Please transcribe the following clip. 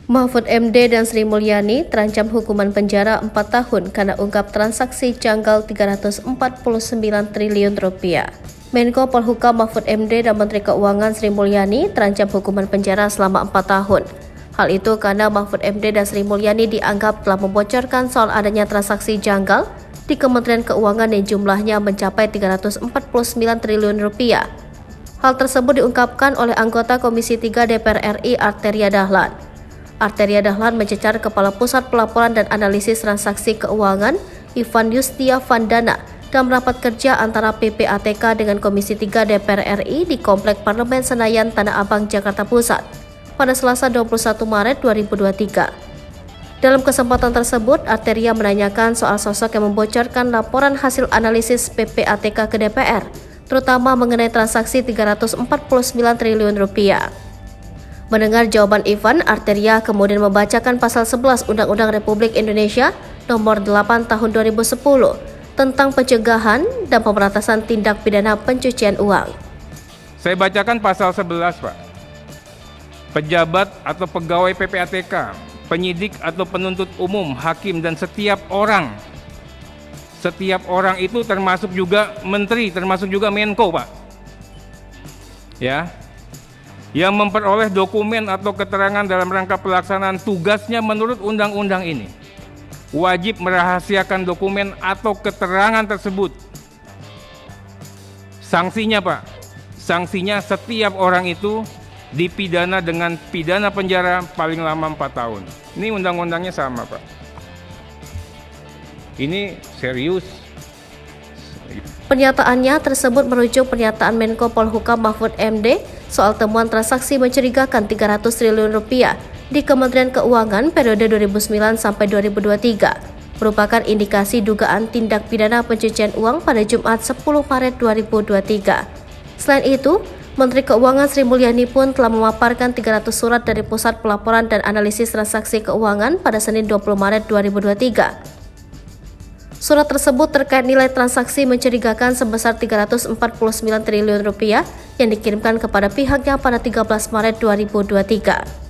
Mahfud MD dan Sri Mulyani terancam hukuman penjara 4 tahun karena ungkap transaksi janggal 349 triliun rupiah. Menko Polhukam Mahfud MD dan Menteri Keuangan Sri Mulyani terancam hukuman penjara selama 4 tahun. Hal itu karena Mahfud MD dan Sri Mulyani dianggap telah membocorkan soal adanya transaksi janggal di Kementerian Keuangan yang jumlahnya mencapai 349 triliun rupiah. Hal tersebut diungkapkan oleh anggota Komisi 3 DPR RI Arteria Dahlan. Arteria Dahlan mencecar Kepala Pusat Pelaporan dan Analisis Transaksi Keuangan Ivan Yustia Vandana dalam rapat kerja antara PPATK dengan Komisi 3 DPR RI di Komplek Parlemen Senayan Tanah Abang, Jakarta Pusat pada Selasa 21 Maret 2023. Dalam kesempatan tersebut, Arteria menanyakan soal sosok yang membocorkan laporan hasil analisis PPATK ke DPR, terutama mengenai transaksi 349 triliun rupiah. Mendengar jawaban Ivan, Arteria kemudian membacakan pasal 11 Undang-Undang Republik Indonesia nomor 8 tahun 2010 tentang pencegahan dan pemberantasan tindak pidana pencucian uang. Saya bacakan pasal 11, Pak. Pejabat atau pegawai PPATK, penyidik atau penuntut umum, hakim dan setiap orang itu termasuk juga menteri, termasuk juga Menko, Pak. Ya. Yang memperoleh dokumen atau keterangan dalam rangka pelaksanaan tugasnya menurut undang-undang ini wajib merahasiakan dokumen atau keterangan tersebut. Sanksinya, Pak, sanksinya setiap orang itu dipidana dengan pidana penjara paling lama 4 tahun. Ini undang-undangnya sama, Pak. Ini serius. Pernyataannya tersebut merujuk pernyataan Menko Polhukam Mahfud MD soal temuan transaksi mencurigakan 300 triliun rupiah di Kementerian Keuangan periode 2009 sampai 2023, merupakan indikasi dugaan tindak pidana pencucian uang pada Jumat 10 Maret 2023. Selain itu, Menteri Keuangan Sri Mulyani pun telah memaparkan 300 surat dari Pusat Pelaporan dan Analisis Transaksi Keuangan pada Senin 20 Maret 2023. Surat tersebut terkait nilai transaksi mencurigakan sebesar 349 triliun rupiah yang dikirimkan kepada pihaknya pada 13 Maret 2023.